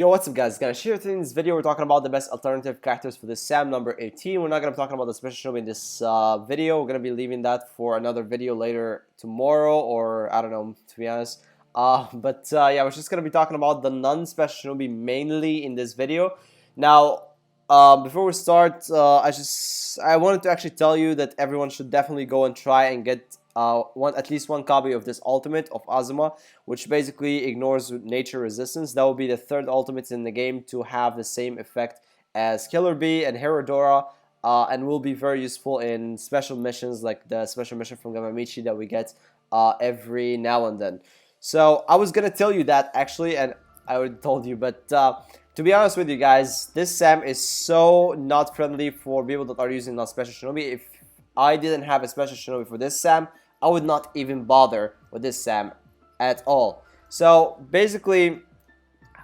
Yo, what's up guys? Gonna share in this video. We're talking about the best alternative characters for this SAM number 18. We're not gonna be talking about the special Shinobi in this video. We're gonna be leaving that for another video later tomorrow, or I don't know, to be honest. Yeah, we're just gonna be talking about the non-special Shinobi mainly in this video. Now, before we start, I wanted to actually tell you that everyone should definitely go and try and get at least one copy of this ultimate of Azuma, which basically ignores nature resistance. That will be the third ultimate in the game to have the same effect as Killer Bee and Herodora, and will be very useful in special missions like the special mission from Gamamichi that we get every now and then. So I was gonna tell you that actually, and I already told you, but to be honest with you guys, this SAM is so not friendly for people that are using non-special Shinobi. If I didn't have a special Shinobi for this SAM, I would not even bother with this SAM at all. So basically,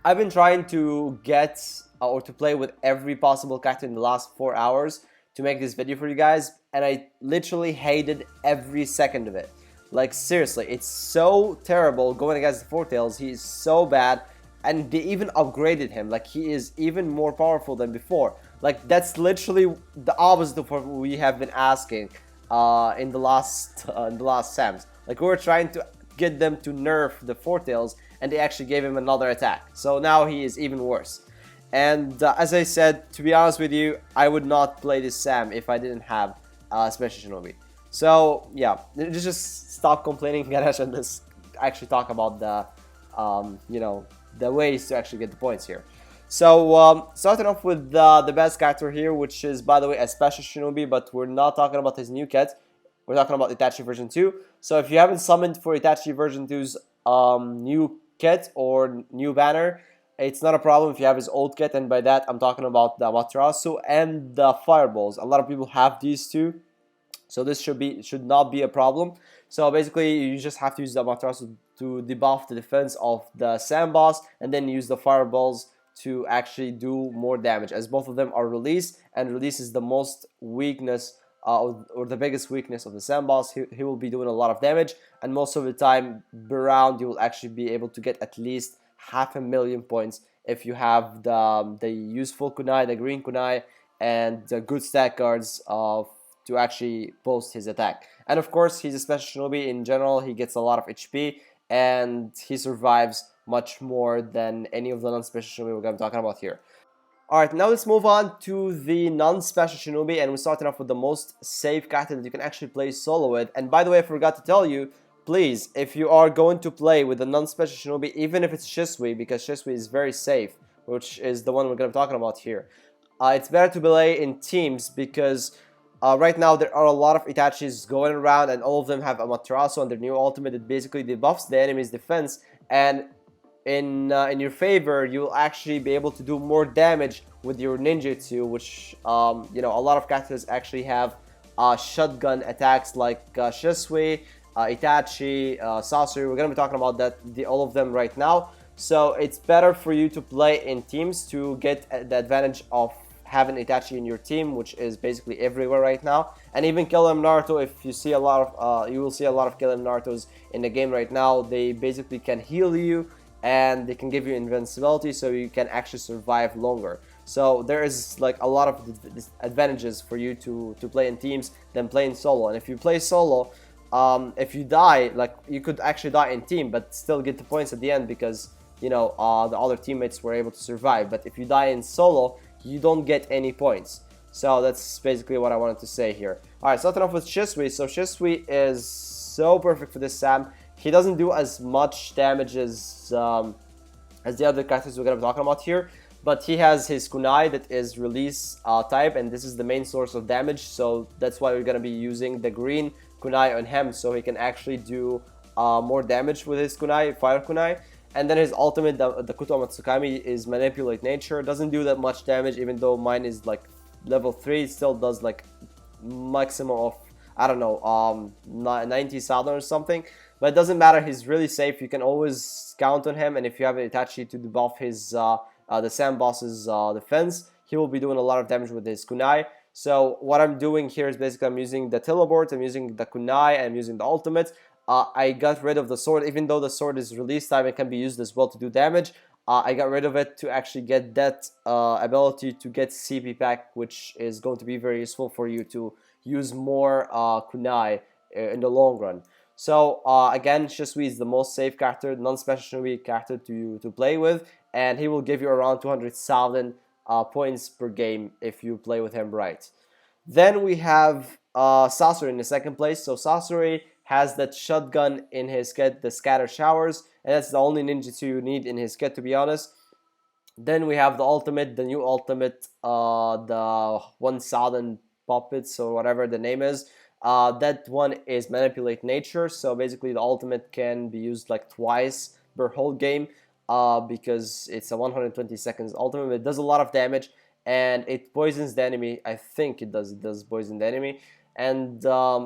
I've been trying to get or to play with every possible character in the last 4 hours to make this video for you guys, and I literally hated every second of it. Like seriously, it's so terrible going against the Four Tails. He is so bad, and they even upgraded him. Like he is even more powerful than before. Like that's literally the opposite of what we have been asking in the last SAMs. Like we were trying to get them to nerf the Four Tails, and they actually gave him another attack. So now he is even worse. And as I said, to be honest with you, I would not play this SAM if I didn't have Special Shinobi. So yeah, just stop complaining, Ganesh, and let's actually talk about the the ways to actually get the points here. So starting off with the best character here, which is, by the way, a special Shinobi, but we're not talking about his new kit. We're talking about Itachi version 2. So if you haven't summoned for Itachi version 2's new kit or new banner, it's not a problem if you have his old kit, and by that I'm talking about the Amaterasu and the Fireballs. A lot of people have these two, so this should not be a problem. So basically, you just have to use the Amaterasu to debuff the defense of the Sand Boss, and then use the Fireballs to actually do more damage, as both of them are release, and release is the most weakness or the biggest weakness of the Sand Boss. He will be doing a lot of damage, and most of the time per round you will actually be able to get at least 500,000 points if you have the useful kunai, the green kunai, and the good stack cards to actually boost his attack. And of course, he's a special Shinobi. In general, he gets a lot of HP, and he survives much more than any of the non-special Shinobi we're going to be talking about here. Alright, now let's move on to the non-special Shinobi, and we're starting off with the most safe character that you can actually play solo with. And by the way, I forgot to tell you, please, if you are going to play with the non-special Shinobi, even if it's Shisui, because Shisui is very safe, which is the one we're going to be talking about here, it's better to play in teams, because right now there are a lot of Itachis going around, and all of them have Amaterasu and their new ultimate that basically debuffs the enemy's defense, and in your favor, you will actually be able to do more damage with your ninjutsu, which a lot of characters actually have shotgun attacks like Shisui, Itachi, Sasori. We're gonna be talking about all of them right now. So it's better for you to play in teams to get the advantage of having Itachi in your team, which is basically everywhere right now. And even Kill 'em Naruto, if you see a lot of you will see a lot of Kill 'em Narutos in the game right now. They basically can heal you, and they can give you invincibility, so you can actually survive longer. So there is like a lot of advantages for you to play in teams than playing solo. And if you play solo, if you die, like you could actually die in team but still get the points at the end, because the other teammates were able to survive. But if you die in solo, you don't get any points. So that's basically what I wanted to say here. Alright, starting off with Shisui. So Shisui is so perfect for this SAM. He doesn't do as much damage as the other characters we're going to be talking about here, but he has his kunai that is release type, and this is the main source of damage, so that's why we're going to be using the green kunai on him, so he can actually do more damage with his kunai, fire kunai. And then his ultimate, the Kuto Matsukami, is manipulate nature. Doesn't do that much damage, even though mine is like level 3, it still does like maximum of, I don't know, 90,000 or something. But it doesn't matter, he's really safe. You can always count on him, and if you have an Itachi to debuff his the Sand Boss's defense, he will be doing a lot of damage with his kunai. So what I'm doing here is basically I'm using the teleport, I'm using the kunai, I'm using the ultimate. I got rid of the sword. Even though the sword is release time, it can be used as well to do damage. I got rid of it to actually get that ability to get CP pack, which is going to be very useful for you to use more kunai in the long run. So again, Shisui is the most safe character, non-special Shinobi character to play with, and he will give you around 200,000 points per game if you play with him right. Then we have Sasori in the second place. So Sasori has that shotgun in his kit, the scatter showers, and that's the only ninjutsu you need in his kit, to be honest. Then we have the ultimate, the new ultimate, the 1000 puppets or whatever the name is. That one is manipulate nature. So basically, the ultimate can be used like twice per whole game because it's a 120 seconds ultimate. It does a lot of damage and it poisons the enemy. I think it does poison the enemy. And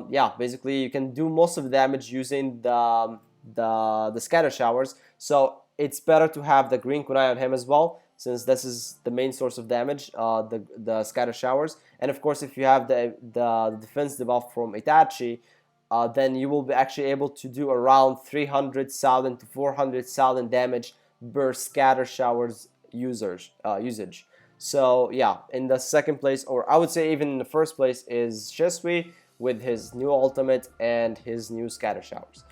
yeah, basically you can do most of the damage using the scatter showers. So it's better to have the green kunai on him as well, since this is the main source of damage, the scatter showers. And of course, if you have the defense debuff from Itachi, then you will be actually able to do around 300,000 to 400,000 damage per scatter showers usage. So yeah, in the second place, or I would say even in the first place, is Shisui with his new ultimate and his new scatter showers.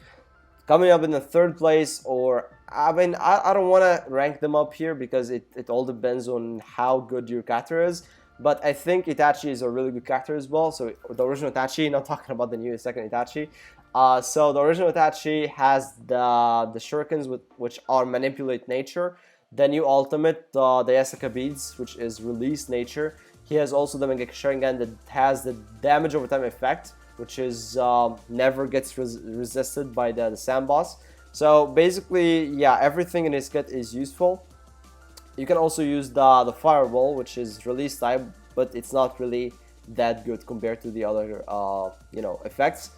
Coming up in the third place, or I mean, I don't want to rank them up here because it all depends on how good your character is. But I think Itachi is a really good character as well. So the original Itachi, not talking about the new second Itachi. So the original Itachi has the shurikens which are manipulate nature. The new ultimate, the Yasuka beads, which is release nature. He has also the Mangekyo Sharingan that has the damage over time effect, which is never gets resisted by the Sam boss. So basically, yeah, everything in his kit is useful. You can also use the fireball, which is release type, but it's not really that good compared to the other effects.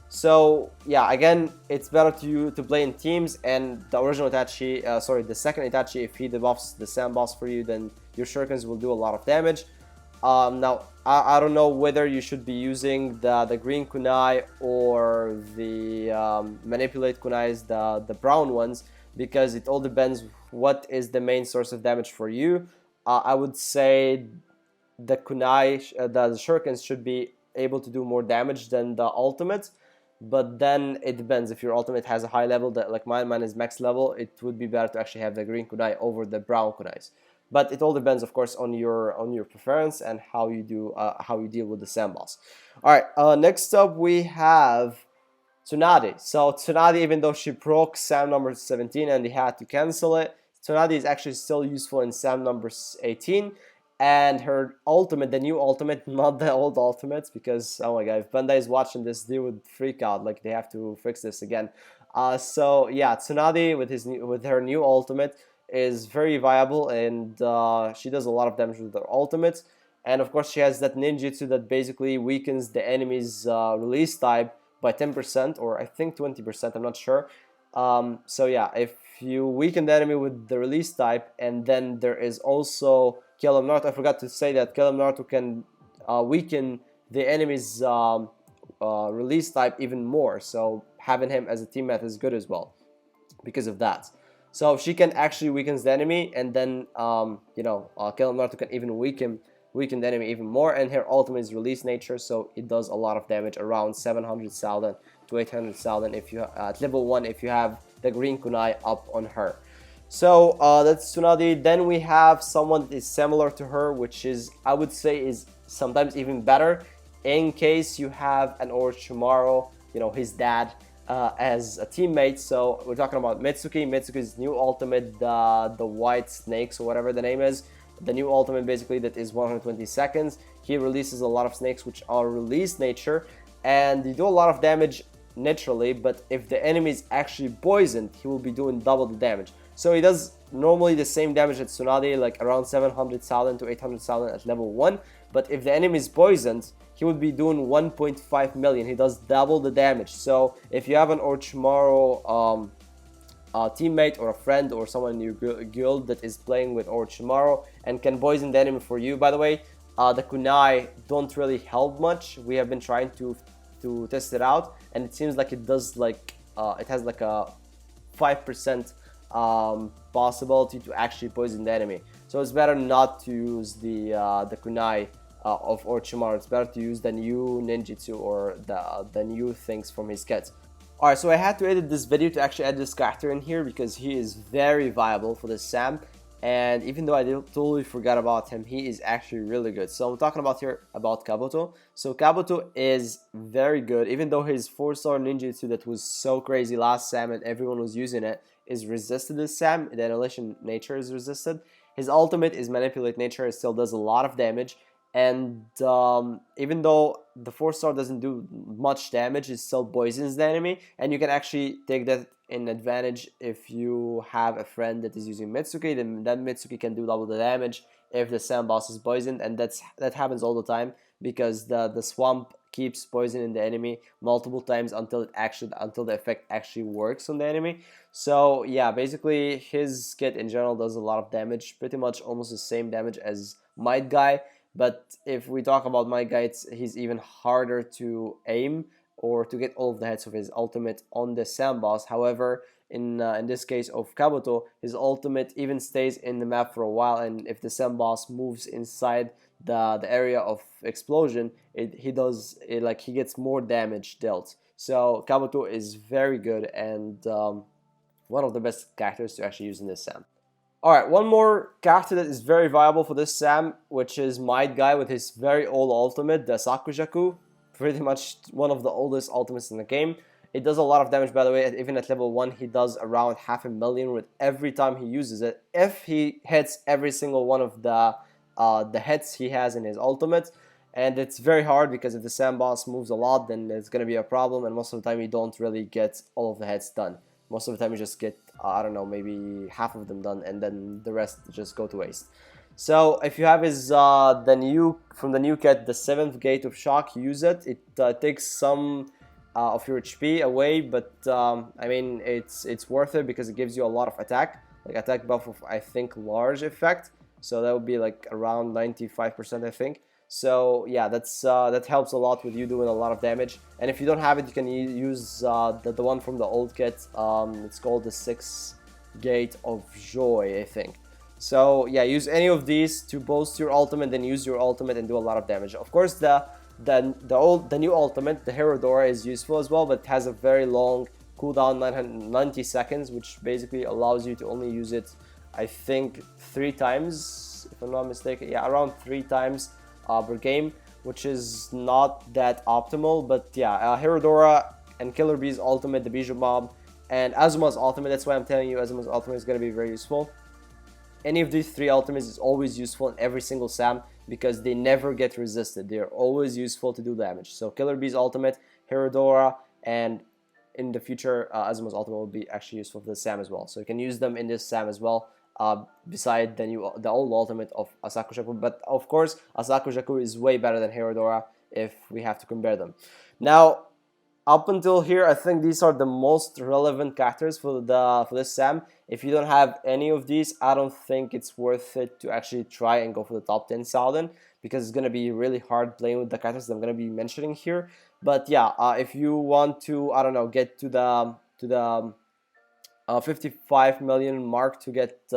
So yeah, again, it's better to play in teams, and the original Itachi, the second Itachi, if he debuffs the Sam boss for you, then your shurikens will do a lot of damage. Now, I don't know whether you should be using the green kunai or the manipulate kunais, the brown ones, because it all depends what is the main source of damage for you. I would say the kunai, the shurikens should be able to do more damage than the ultimate, but then it depends. If your ultimate has a high level, that like mine is max level, it would be better to actually have the green kunai over the brown kunais. But it all depends, of course, on your preference and how you deal with the Sam boss. All right, next up we have Tsunade. So Tsunade, even though she broke Sam number 17 and they had to cancel it, Tsunade is actually still useful in Sam number 18. And her ultimate, the new ultimate, not the old ultimates, because oh my god, if Bandai is watching this, they would freak out. Like they have to fix this again. So yeah, Tsunade with her new ultimate is very viable, and she does a lot of damage with her ultimate. And of course, she has that ninjutsu that basically weakens the enemy's release type by 10%, or I think 20%, I'm not sure. So yeah, if you weaken the enemy with the release type, and then there is also Kill 'em Naruto. I forgot to say that Kill 'em Naruto can weaken the enemy's release type even more. So having him as a teammate is good as well because of that. So she can actually weaken the enemy, and then Kill 'em Naruto can even weaken the enemy even more. And her ultimate is release nature, so it does a lot of damage, around 700,000 to 800,000 if you at level 1 if you have the green kunai up on her. So that's Tsunade. Then we have someone that is similar to her, which is, I would say, is sometimes even better in case you have an Orochimaru, his dad, as a teammate. So we're talking about Mitsuki. Mitsuki's new ultimate, the white snakes or whatever the name is. The new ultimate basically that is 120 seconds. He releases a lot of snakes which are release nature, and they do a lot of damage naturally, but if the enemy is actually poisoned, he will be doing double the damage. So he does normally the same damage as Tsunade, like around 700,000 to 800,000 at level 1. But if the enemy is poisoned, he would be doing 1.5 million. He does double the damage. So if you have an Orochimaru teammate or a friend or someone in your guild that is playing with Orochimaru and can poison the enemy for you, by the way, the kunai don't really help much. We have been trying to test it out, and it seems like it does, like it has like a 5% possibility to actually poison the enemy. So it's better not to use the kunai of Orochimaru. It's better to use the new ninjutsu or the new things from his kit. Alright, so I had to edit this video to actually add this character in here because he is very viable for this Sam. And even though I totally forgot about him, he is actually really good. So I'm talking about here about Kabuto. So Kabuto is very good, even though his 4-star ninjutsu that was so crazy last Sam and everyone was using it is resisted this Sam. The annihilation nature is resisted. His ultimate is manipulate nature. It still does a lot of damage. And even though the 4-star doesn't do much damage, it still poisons the enemy, and you can actually take that in advantage if you have a friend that is using Mitsuki. Then that Mitsuki can do double the damage if the Sam boss is poisoned, and that happens all the time because the swamp keeps poisoning the enemy multiple times until the effect actually works on the enemy. So yeah, basically his kit in general does a lot of damage, pretty much almost the same damage as Might Guy. But if we talk about Might Guy, he's even harder to aim or to get all of the hits of his ultimate on the Sam boss. However, in this case of Kabuto, his ultimate even stays in the map for a while, and if the Sam boss moves inside the area of explosion, he gets more damage dealt. So Kabuto is very good and one of the best characters to actually use in this Sam. Alright, one more character that is very viable for this Sam, which is Might Guy with his very old ultimate, the Sakujaku. Pretty much one of the oldest ultimates in the game. It does a lot of damage, by the way. Even at level 1, he does around 500,000 with every time he uses it. If he hits every single one of the hits he has in his ultimate. And it's very hard because if the Sam boss moves a lot, then it's going to be a problem. And most of the time, you don't really get all of the hits done. Most of the time you just get, I don't know, maybe half of them done, and then the rest just go to waste. So if you have his from the new kit, the 7th Gate of Shock, use it. It takes some of your HP away, but I mean it's worth it because it gives you a lot of attack buff of, I think, large effect. So that would be like around 95%, I think. So yeah, that helps a lot with you doing a lot of damage. And if you don't have it, you can use the one from the old kit. It's called the 6th Gate of Joy, I think. So yeah, use any of these to boost your ultimate, then use your ultimate and do a lot of damage. Of course, the new ultimate, the Herodora, is useful as well, but it has a very long cooldown, 90 seconds, which basically allows you to only use it, I think, 3 times, if I'm not mistaken. Yeah, around 3 times per game, which is not that optimal. But yeah, Herodora and Killer Bee's ultimate, the Bijou Bomb, and Azuma's ultimate. That's why I'm telling you Azuma's ultimate is going to be very useful. Any of these 3 ultimates is always useful in every single Sam because they never get resisted. They're always useful to do damage. So Killer Bee's ultimate, Herodora, and in the future Azuma's ultimate will be actually useful for the Sam as well. So you can use them in this Sam as well. Beside the old ultimate of Asakujaku, but of course Asakujaku is way better than Herodora if we have to compare them. Now, up until here, I think these are the most relevant characters for this Sam. If you don't have any of these, I don't think it's worth it to actually try and go for the top 10,000 because it's gonna be really hard playing with the characters that I'm gonna be mentioning here. But yeah, if you want to, I don't know, get to the 55 million mark to get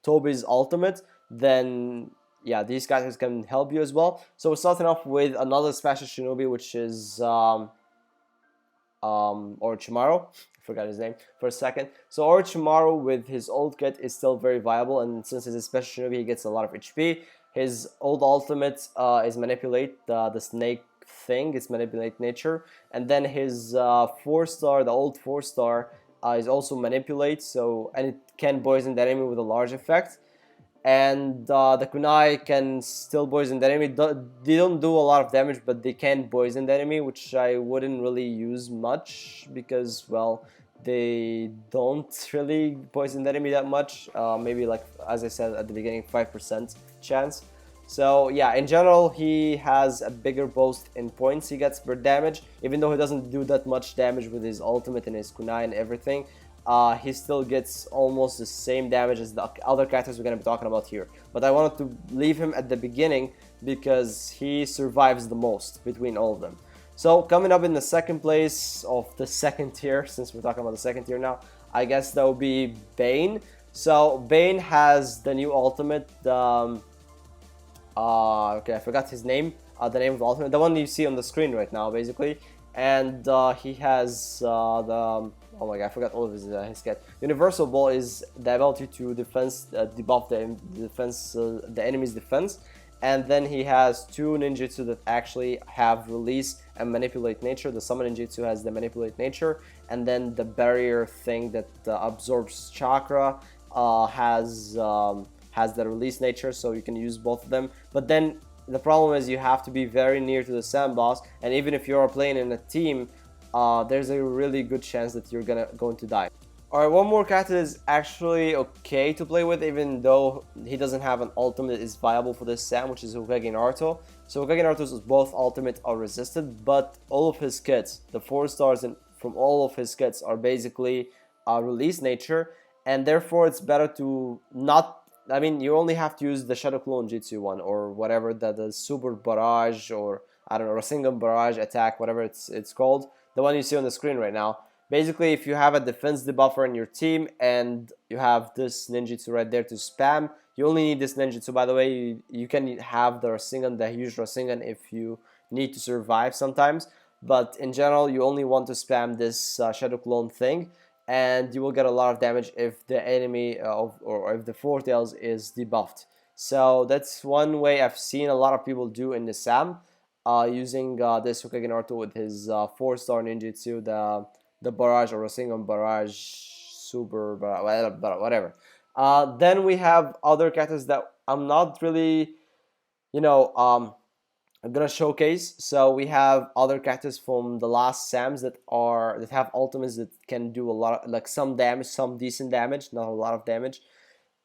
Toby's ultimate, then yeah, these characters can help you as well. So we're starting off with another special Shinobi, which is Orochimaru. I forgot his name for a second. So Orochimaru with his old kit is still very viable, and since he's a special Shinobi, he gets a lot of HP. His old ultimate is Manipulate, the snake thing. It's Manipulate Nature, and then his 4-star, the old 4-star, is also Manipulate, and it can poison the enemy with a large effect. And the kunai can still poison the enemy. They don't do a lot of damage, but they can poison the enemy, which I wouldn't really use much because, well, they don't really poison the enemy that much. Maybe, like as I said at the beginning, 5% chance. So yeah, in general, he has a bigger boost in points he gets per damage. Even though he doesn't do that much damage with his ultimate and his kunai and everything, he still gets almost the same damage as the other characters we're going to be talking about here. But I wanted to leave him at the beginning because he survives the most between all of them. So coming up in the second place of the second tier, since we're talking about the second tier now, I guess that would be Bane. So Bane has the new ultimate, okay, I forgot his name, the name of the ultimate, the one you see on the screen right now, basically. And he has the, oh my god, I forgot all of his kit. Universal Ball is the ability to debuff the enemy's defense. And then he has two ninjutsu that actually have release and manipulate nature. The summon ninjutsu has the manipulate nature, and then the barrier thing that absorbs chakra has the release nature, so you can use both of them. But then the problem is you have to be very near to the Sam boss, and even if you are playing in a team, there's a really good chance that you're going to die. Alright, one more character is actually okay to play with, even though he doesn't have an ultimate that is viable for this Sam, which is Hokage Naruto. So Hokage Naruto's both ultimate are resisted, but all of his kits, the 4 stars from all of his kits, are basically release nature, and therefore it's better to not, I mean, you only have to use the Shadow Clone Jutsu one, or whatever, the Super Barrage, or I don't know, Rasengan Barrage attack, whatever it's called, the one you see on the screen right now. Basically, if you have a defense debuffer in your team and you have this ninjutsu right there to spam, you only need this ninjutsu, by the way. You can have the Rasengan, the huge Rasengan, if you need to survive sometimes. But in general, you only want to spam this Shadow Clone thing, and you will get a lot of damage if the enemy or if the Four Tails is debuffed. So that's one way I've seen a lot of people do in the Sam, using this Hokage Naruto with his 4-star ninjutsu, the Barrage or Rasengan Barrage, Super Barrage, whatever. Then we have other characters that I'm not really, I'm gonna showcase. So we have other characters from the last Sams that have ultimates that can do a lot, like some damage, some decent damage, not a lot of damage.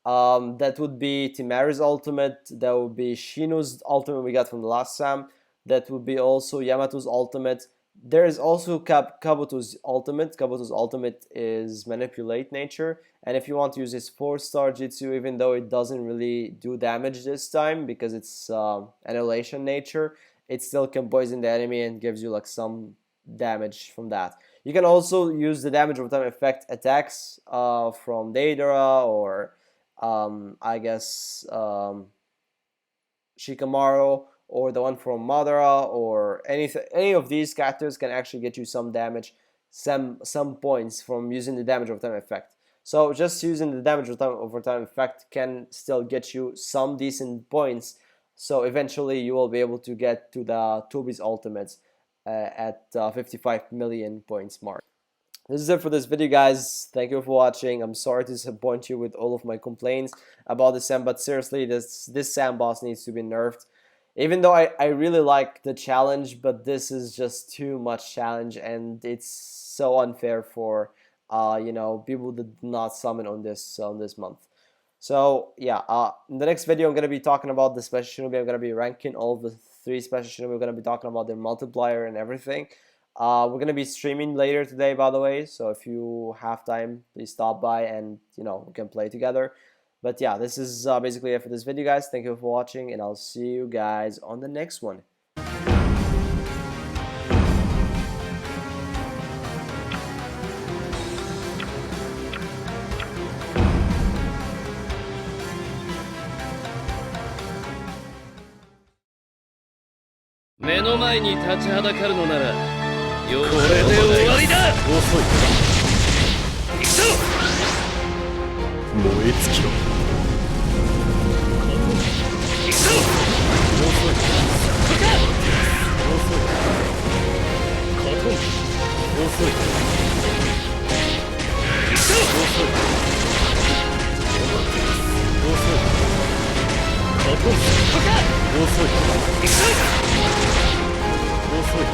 That would be Timaru's ultimate. That would be Shino's ultimate we got from the last Sam. That would be also Yamato's ultimate. There is also Kabuto's ultimate. Kabuto's ultimate is manipulate nature, and if you want to use his 4-star jutsu, even though it doesn't really do damage this time because it's annihilation nature, it still can poison the enemy and gives you like some damage from that. You can also use the damage over time effect attacks from Deidara or I guess Shikamaru, or the one from Madara, or any of these characters can actually get you some damage, some points from using the damage over time effect. So just using the damage over time effect can still get you some decent points. So eventually you will be able to get to the Tobi's ultimates at 55 million points mark. This is it for this video, guys. Thank you for watching. I'm sorry to disappoint you with all of my complaints about the Sam, but seriously, this Sam boss needs to be nerfed. Even though I really like the challenge, but this is just too much challenge, and it's so unfair for people that do not summon on this month. So yeah, in the next video I'm gonna be talking about the special Shinobi. I'm gonna be ranking all of the 3 special Shinobi. We're gonna be talking about their multiplier and everything. We're gonna be streaming later today, by the way. So if you have time, please stop by and we can play together. But yeah, this is basically it for this video, guys. Thank you for watching, and I'll see you guys on the next one. 目の前に立ちはだかるのなら、これで終わりだ。遅い。行くぞ。燃え尽きろ。行くぞ。遅い。そこか。遅い。カトン。遅い。行くぞ。遅い。遅い。カトン。そこか。遅い。行くぞ。遅い。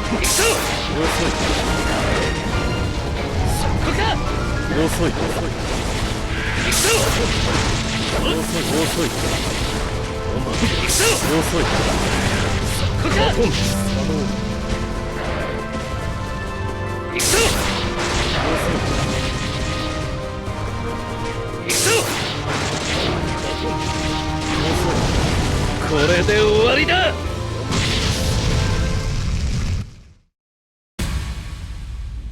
行くぞ。遅い。そこか。遅い。行くぞ。遅い。遅い。行くぞ。遅い。そこか。行くぞ。遅い。行くぞ。これで終わりだ。